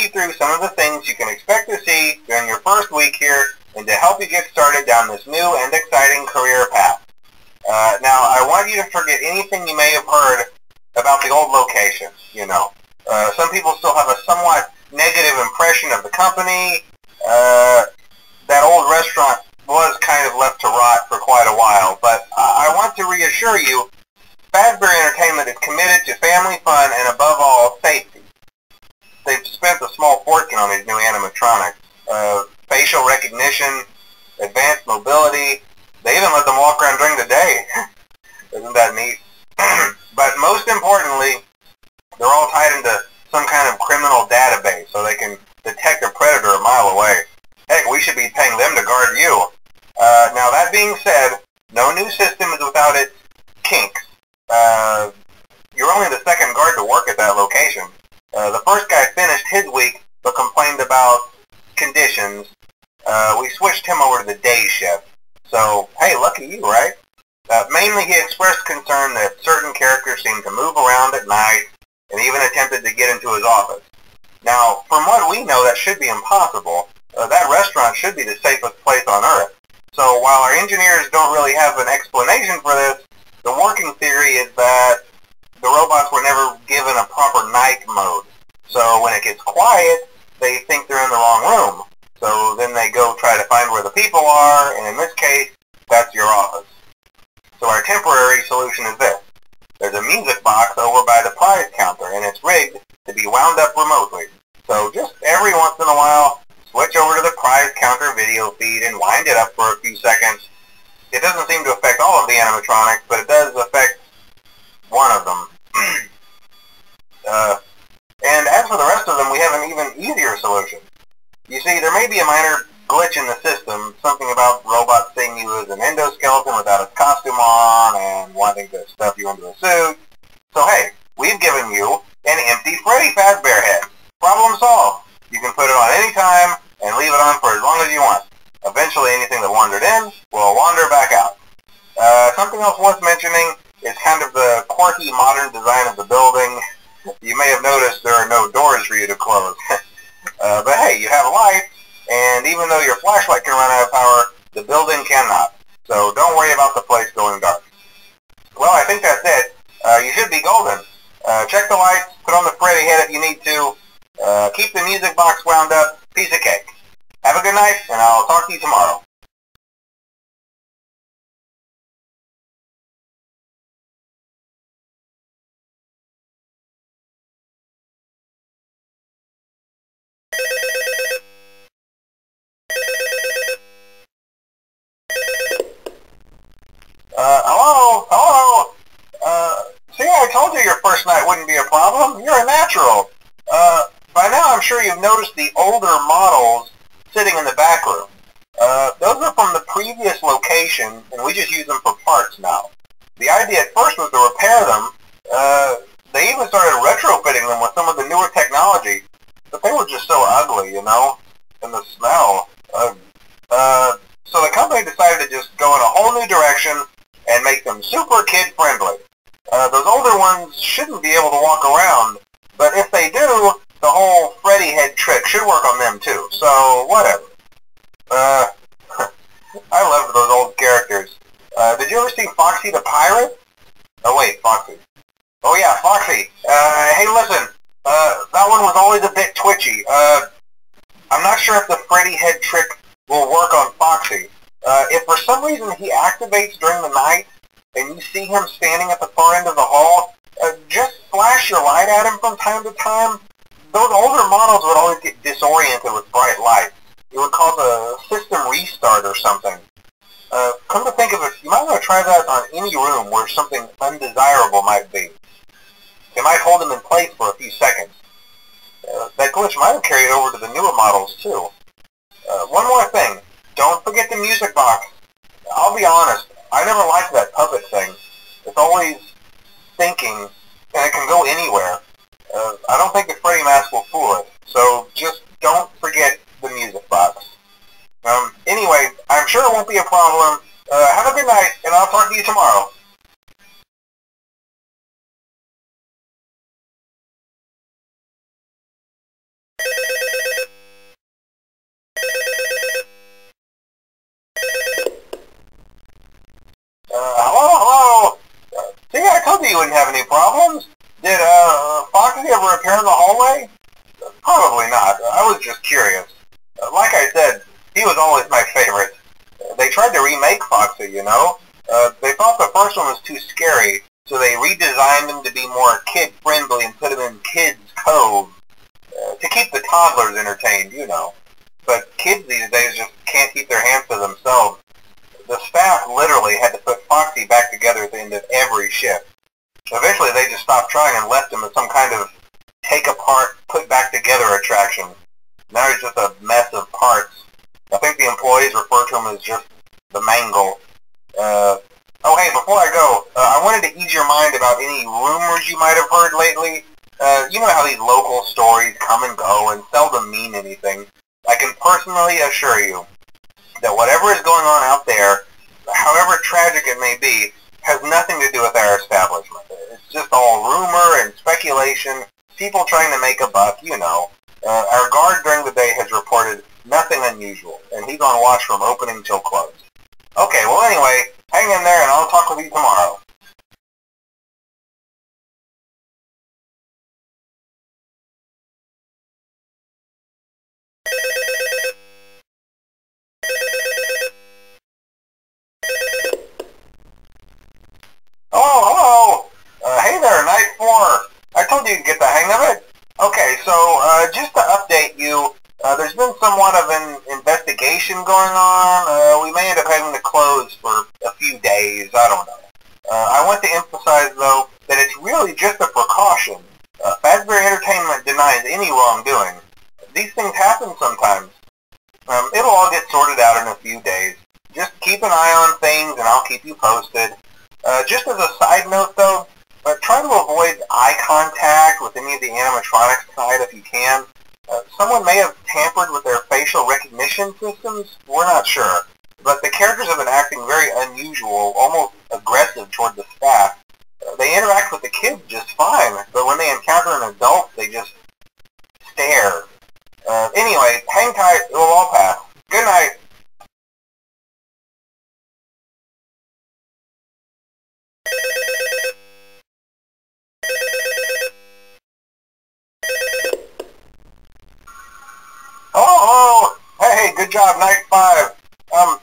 you through some of the things you can expect to see during your first week here and to help you get started down this new and exciting career path. Now, I want you to forget anything you may have heard about the old location, you know. Some people still have a somewhat negative impression of the company. That old restaurant was kind of left to rot for quite a while, but I want to reassure you, Fazbear Entertainment is committed to family fun and above all, safety. They've spent a small fortune on these new animatronics. Facial recognition, advanced mobility, they even let them walk around during the day. Isn't that neat? But most importantly, they're all tied into some kind of criminal database so they can detect a predator a mile away. Heck, we should be paying them to guard you. Now that being said, no new system is without its kinks. You're only the second guard to work at that location. The first guy finished his week but complained about conditions. We switched him over to the day shift. So, hey, lucky you, right? Mainly he expressed concern that certain characters seemed to move around at night and even attempted to get into his office. Now, from what we know, that should be impossible. That restaurant should be the safest place on Earth. So while our engineers don't really have an explanation for this, the working theory is that the robots were never given a proper night mode. So when it gets quiet, they think they're in the wrong room. So then they go try to find where the people are, and in this case, that's your office. So our temporary solution is this. There's a music box over by the prize counter, and it's rigged to be wound up remotely. So just every once in a while, switch over to the prize counter video feed and wind it up for a few seconds. It doesn't seem to affect all of the animatronics, but it does affect one of them. And as for the rest of them, we have an even easier solution. You see, there may be a minor glitch in the system, something about robots seeing you as an endoskeleton without a costume on and wanting to stuff you into a suit. So hey, we've given you an empty Freddy Fazbear head. Problem solved. You can put it on any time and leave it on for as long as you want. Eventually anything that wandered in will wander back out. Something else worth mentioning is kind of the quirky modern design of the building. You may have noticed there are no doors for you to close. But hey, you have lights, and even though your flashlight can run out of power, the building cannot. So don't worry about the place going dark. Well, I think that's it. You should be golden. Check the lights, put on the Freddy head if you need to. Keep the music box wound up. Piece of cake. Have a good night, and I'll talk to you tomorrow. Hello? See, I told you your first night wouldn't be a problem. You're a natural. By now I'm sure you've noticed the older models sitting in the back room. Those are from the previous location, and we just use them for parts now. The idea at first was to repair them. They even started retrofitting them with some of the newer technology, but they were just so ugly, you know, and the smell. So the company decided to just go in a whole new direction and make them super kid-friendly. Those older ones shouldn't be able to walk around, but if they do, the whole Freddy head trick should work on them too, so whatever. I loved those old characters. Did you ever see Foxy the Pirate? Oh wait, Foxy. Oh yeah, Foxy. Hey listen, that one was always a bit twitchy. I'm not sure if the Freddy head trick will work on Foxy. If for some reason he activates during the night, and you see him standing at the far end of the hall, just flash your light at him from time to time. Those older models would always get disoriented with bright light. It would cause a system restart or something. Come to think of it, you might want to try that on any room where something undesirable might be. It might hold him in place for a few seconds. That glitch might have carried over to the newer models too. One more thing. Don't forget the music box. I'll be honest, I never liked that puppet thing. It's always thinking, and it can go anywhere. I don't think the Freddy mask will fool it, so just don't forget the music box. Anyway, I'm sure it won't be a problem. Have a good night, and I'll talk to you tomorrow. here in the hallway? Probably not. I was just curious. Like I said, he was always my favorite. They tried to remake Foxy, you know? They thought the first one was too scary, so they redesigned him to be more kid-friendly and put him in Kids Cove to keep the toddlers entertained, you know. But kids these days just can't keep their hands to themselves. The staff literally had to put Foxy back together at the end of every shift. Eventually they just stopped trying and left him as some kind of take-apart, put-back-together attraction. Now he's just a mess of parts. I think the employees refer to him as just the mangle. Oh hey, before I go, I wanted to ease your mind about any rumors you might have heard lately. You know how these local stories come and go and seldom mean anything. I can personally assure you that whatever is going on out there, however tragic it may be, has nothing to do with our establishment. It's just all rumor and speculation, people trying to make a buck, you know. Our guard during the day has reported nothing unusual, and he's on watch from opening till close. Okay, well anyway, hang in there and I'll talk with you tomorrow. Hello. Hey there, Night 4. I told you to get the hang of it. Okay, so just to update you, there's been somewhat of an investigation going on. We may end up having to close for a few days. I don't know. I want to emphasize, though, that it's really just a precaution. Fazbear Entertainment denies any wrongdoing. These things happen sometimes. It'll all get sorted out in a few days. Just keep an eye on things, and I'll keep you posted. Just as a side note, though, try to avoid eye contact with any of the animatronics tonight if you can. Someone may have tampered with their facial recognition systems. We're not sure. But the characters have been acting very unusual, almost aggressive toward the staff. They interact with the kids just fine, but when they encounter an adult, they just stare. Anyway, hang tight. It will all pass. Good night. Oh, hey, good job, Night 5.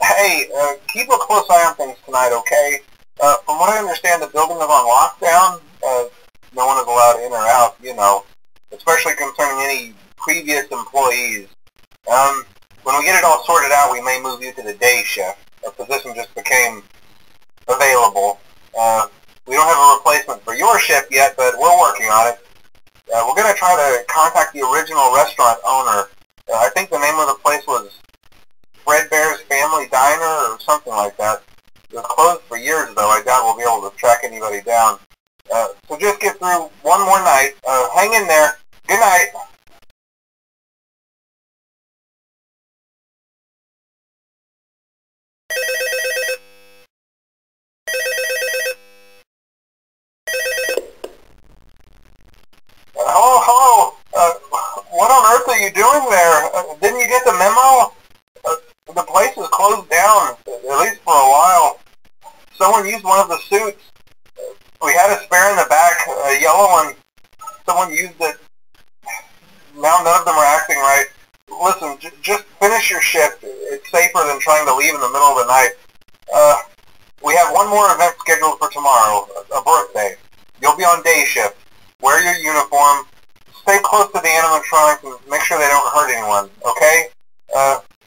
Hey, keep a close eye on things tonight, okay? From what I understand, the building is on lockdown. No one is allowed in or out, you know, especially concerning any previous employees. When we get it all sorted out, we may move you to the day shift. A position just became available. We don't have a replacement for your shift yet, but we're working on it. We're going to try to contact the original restaurant owner. I think the name of the place was Fredbear's Family Diner or something like that. It was closed for years, though. I doubt we'll be able to track anybody down. So just get through one more night. Hang in there. Good night. Hello. What on earth are you doing there? Didn't you get the memo? The place is closed down, at least for a while. Someone used one of the suits. We had a spare in the back, a yellow one. Someone used it. Now none of them are acting right. Listen, just finish your shift. It's safer than trying to leave in the middle of the night. We have one more event scheduled for tomorrow, a birthday. You'll be on day shift. Wear your uniform. Stay close to the animatronics and make sure they don't hurt anyone, okay?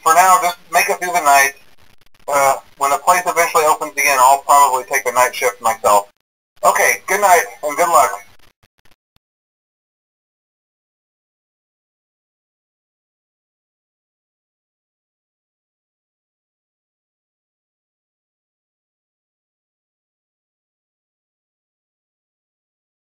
For now, just make it through the night. When the place eventually opens again, I'll probably take the night shift myself.